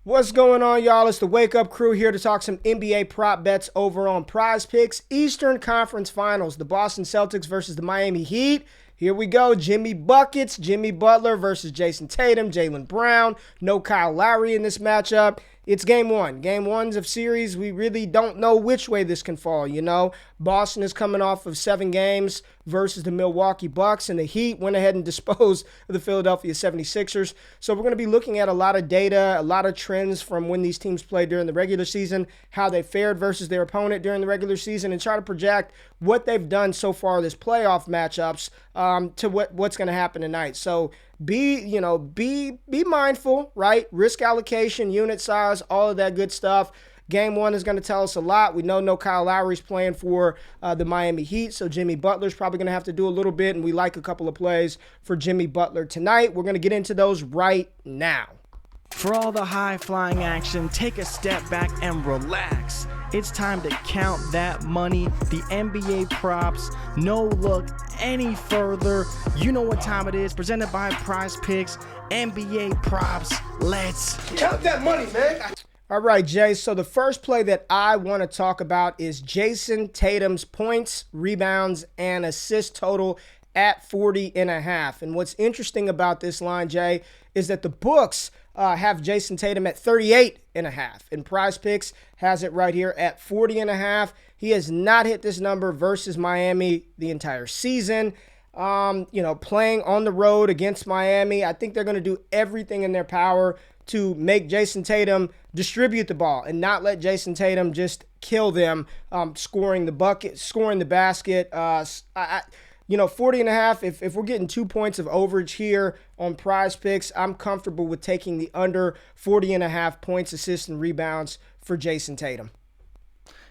What's going on, y'all? It's the Wake Up Crew here to talk some NBA prop bets over on PrizePicks. Eastern Conference Finals, the Boston Celtics versus the Miami Heat. Here we go. Jimmy Buckets, Jimmy Butler versus Jayson Tatum, Jaylen Brown. No Kyle Lowry in this matchup. It's game one. Game ones of series. We really don't know which way this can fall, you know. Boston is coming off of 7 games versus the Milwaukee Bucks, and the Heat went ahead and disposed of the Philadelphia 76ers. So we're going to be looking at a lot of data, a lot of trends from when these teams played during the regular season, how they fared versus their opponent during the regular season, and try to project what they've done so far this playoff matchups to what's going to happen tonight. So be mindful, right? Risk allocation, unit size, all of that good stuff. Game one is going to tell us a lot. We know no Kyle Lowry's playing for the Miami Heat, so Jimmy Butler's probably going to have to do a little bit, and we like a couple of plays for Jimmy Butler tonight. We're going to get into those right now. For all the high-flying action, take a step back and relax. It's time to count that money, the NBA props. No look any further. You know what time it is. Presented by PrizePicks, NBA props. Let's count that money, man. All right, Jay. So the first play that I want to talk about is Jayson Tatum's points, rebounds, and assist total at 40.5. And what's interesting about this line, Jay, is that the books have Jayson Tatum at 38.5, and PrizePicks has it right here at 40.5. He has not hit this number versus Miami the entire season. Playing on the road against Miami, I think they're going to do everything in their power to make Jayson Tatum distribute the ball and not let Jayson Tatum just kill them, scoring the bucket, scoring the basket. 40.5, if we're getting 2 points of overage here on PrizePicks, I'm comfortable with taking the under 40.5 points, assists, and rebounds for Jayson Tatum.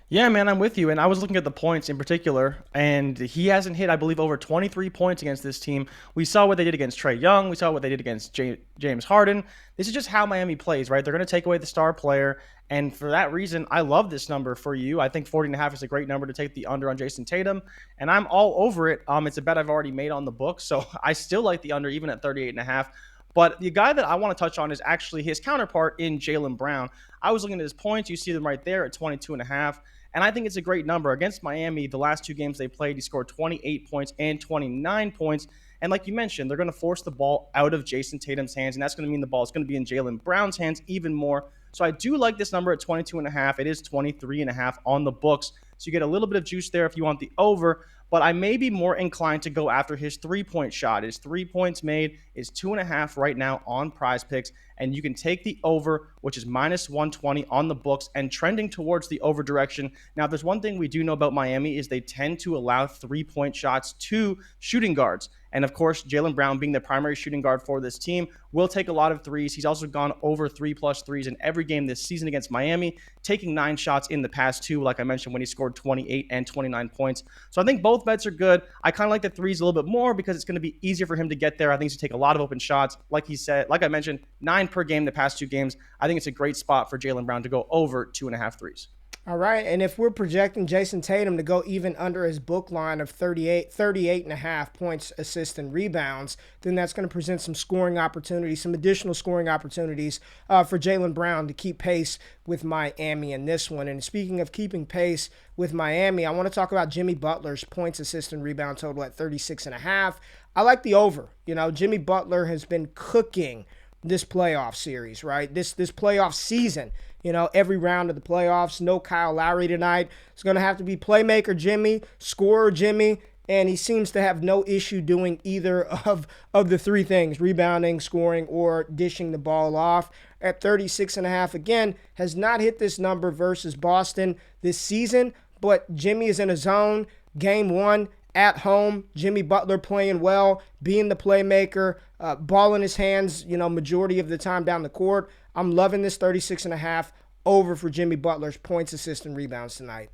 Yeah, man, I'm with you. And I was looking at the points in particular, and he hasn't hit, I believe, over 23 points against this team. We saw what they did against Trae Young. We saw what they did against James Harden. This is just how Miami plays, right? They're going to take away the star player. And for that reason, I love this number for you. I think 40.5 is a great number to take the under on Jayson Tatum. And I'm all over it. It's a bet I've already made on the book. So I still like the under even at 38.5. But the guy that I want to touch on is actually his counterpart in Jaylen Brown. I was looking at his points. You see them right there at 22.5. And I think it's a great number. Against Miami, the last 2 games they played, he scored 28 points and 29 points. And like you mentioned, they're going to force the ball out of Jayson Tatum's hands, and that's going to mean the ball is going to be in Jaylen Brown's hands even more. So I do like this number at 22.5. It is 23.5 on the books. So you get a little bit of juice there if you want the over. But I may be more inclined to go after his 3-point shot. His 3 points made is 2.5 right now on PrizePicks. And you can take the over, which is minus 120 on the books and trending towards the over direction. Now, there's one thing we do know about Miami is they tend to allow 3-point shots to shooting guards. And of course, Jaylen Brown being the primary shooting guard for this team will take a lot of threes. He's also gone over 3+ threes in every game this season against Miami, taking 9 shots in the past 2, like I mentioned, when he scored 28 and 29 points. So I think both bets are good. I kind of like the threes a little bit more because it's going to be easier for him to get there. I think he's going to take a lot of open shots. Like he said, like I mentioned, 9 per game the past 2 games. I think it's a great spot for Jaylen Brown to go over 2.5 threes. All right, and if we're projecting Jayson Tatum to go even under his book line of 38.5 points, assists, and rebounds, then that's going to present some scoring opportunities, some additional scoring opportunities for Jaylen Brown to keep pace with Miami in this one. And speaking of keeping pace with Miami, I want to talk about Jimmy Butler's points, assist, and rebound total at 36.5. I like the over. Jimmy Butler has been cooking this playoff series, right? This playoff season. Every round of the playoffs, no Kyle Lowry tonight. It's going to have to be playmaker Jimmy, scorer Jimmy, and he seems to have no issue doing either of the 3 things, rebounding, scoring, or dishing the ball off. At 36.5, again, has not hit this number versus Boston this season, but Jimmy is in a zone. Game 1 at home, Jimmy Butler playing well, being the playmaker, ball in his hands, majority of the time down the court. I'm loving this 36.5 over for Jimmy Butler's points, assists, and rebounds tonight.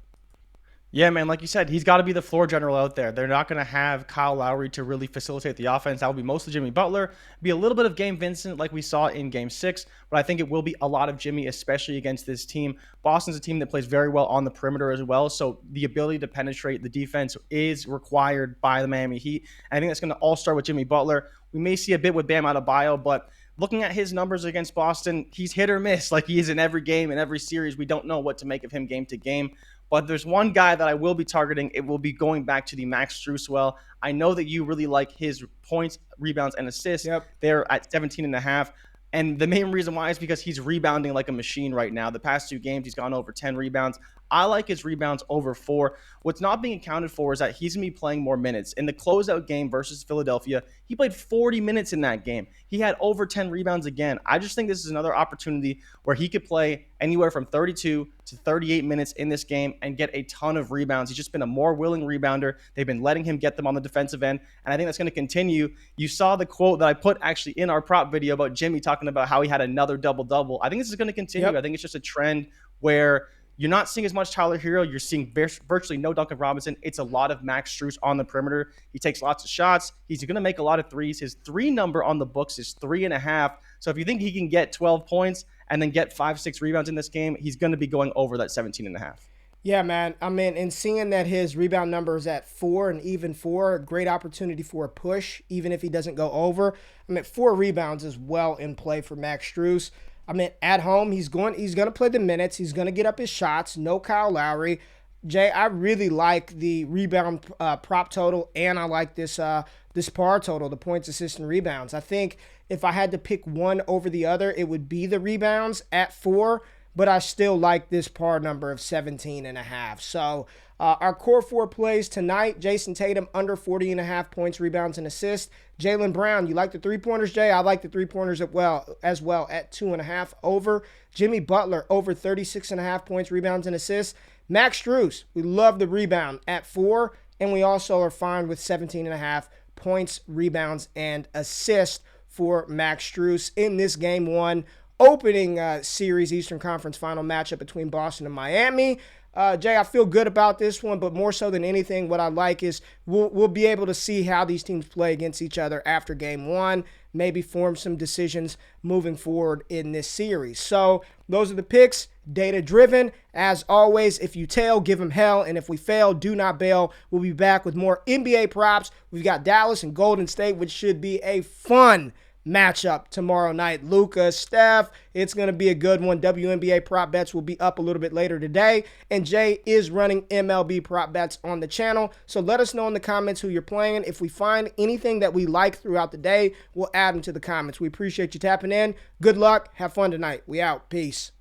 Yeah, man, like you said, he's got to be the floor general out there. They're not going to have Kyle Lowry to really facilitate the offense. That will be mostly Jimmy Butler. Be a little bit of Gabe Vincent like we saw in Game 6, but I think it will be a lot of Jimmy, especially against this team. Boston's a team that plays very well on the perimeter as well, so the ability to penetrate the defense is required by the Miami Heat. And I think that's going to all start with Jimmy Butler. We may see a bit with Bam Adebayo, but looking at his numbers against Boston, he's hit or miss like he is in every game, in every series. We don't know what to make of him game to game. But there's one guy that I will be targeting. It will be going back to the Max Strus well. I know that you really like his points, rebounds, and assists. Yep. They're at 17.5. And the main reason why is because he's rebounding like a machine right now. The past 2 games, he's gone over 10 rebounds. I like his rebounds over 4. What's not being accounted for is that he's going to be playing more minutes. In the closeout game versus Philadelphia, he played 40 minutes in that game. He had over 10 rebounds again. I just think this is another opportunity where he could play anywhere from 32 to 38 minutes in this game and get a ton of rebounds. He's just been a more willing rebounder. They've been letting him get them on the defensive end, and I think that's going to continue. You saw the quote that I put actually in our prop video about Jimmy talking about how he had another double-double. I think this is going to continue. Yep. I think it's just a trend where you're not seeing as much Tyler Hero. You're seeing virtually no Duncan Robinson. It's a lot of Max Strus on the perimeter. He takes lots of shots. He's going to make a lot of threes. His 3 number on the books is 3.5. So if you think he can get 12 points and then get 5-6 rebounds in this game, he's going to be going over that 17.5. Yeah, man. I mean, and seeing that his rebound number is at 4 and even 4, great opportunity for a push, even if he doesn't go over. I mean, 4 rebounds is well in play for Max Strus. I mean, at home, he's going to play the minutes. He's going to get up his shots. No Kyle Lowry. Jay, I really like the rebound prop total, and I like this par total, the points, assists, and rebounds. I think if I had to pick one over the other, it would be the rebounds at 4, but I still like this par number of 17.5. So our core 4 plays tonight: Jayson Tatum under 40.5 points, rebounds, and assists. Jaylen Brown, you like the 3-pointers, Jay? I like the 3-pointers as well at 2.5 over. Jimmy Butler over 36.5 points, rebounds, and assists. Max Strus, we love the rebound at 4, and we also are fine with 17.5 points, rebounds, and assists for Max Strus in this game 1 opening series Eastern Conference final matchup between Boston and Miami. Jay, I feel good about this one, but more so than anything, what I like is we'll be able to see how these teams play against each other after game 1, maybe form some decisions moving forward in this series. So those are the picks, data-driven. As always, if you tail, give them hell, and if we fail, do not bail. We'll be back with more NBA props. We've got Dallas and Golden State, which should be a fun matchup tomorrow night. Luka, Steph, it's going to be a good one. WNBA prop bets will be up a little bit later today, and Jay is running MLB prop bets on the channel. So let us know in the comments who you're playing. If we find anything that we like throughout the day, we'll add them to the comments. We appreciate you tapping in. Good luck. Have fun tonight. We out. Peace.